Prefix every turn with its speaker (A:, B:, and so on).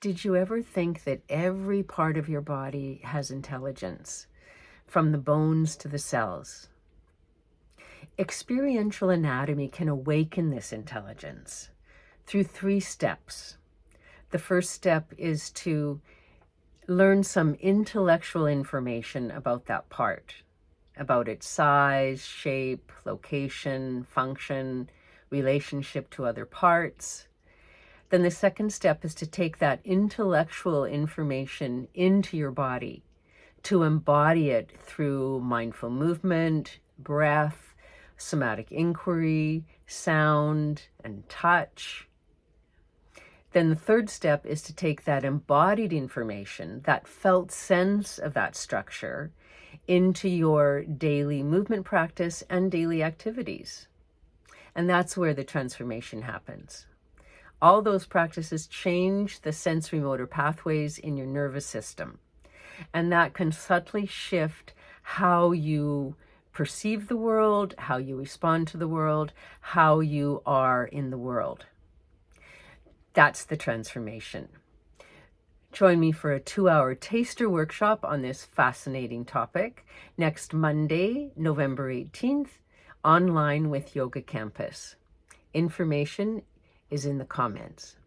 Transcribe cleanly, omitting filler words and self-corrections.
A: Did you ever think that every part of your body has intelligence, from the bones to the cells? Experiential anatomy can awaken this intelligence through 3 steps. The first step is to learn some intellectual information about that part, about its size, shape, location, function, relationship to other parts. Then the second step is to take that intellectual information into your body, to embody it through mindful movement, breath, somatic inquiry, sound, and touch. Then the third step is to take that embodied information, that felt sense of that structure, into your daily movement practice and daily activities. And that's where the transformation happens. All those practices change the sensory motor pathways in your nervous system. And that can subtly shift how you perceive the world, how you respond to the world, how you are in the world. That's the transformation. Join me for a 2-hour taster workshop on this fascinating topic next Monday, November 18th, online with Yoga Campus. Information is in the comments.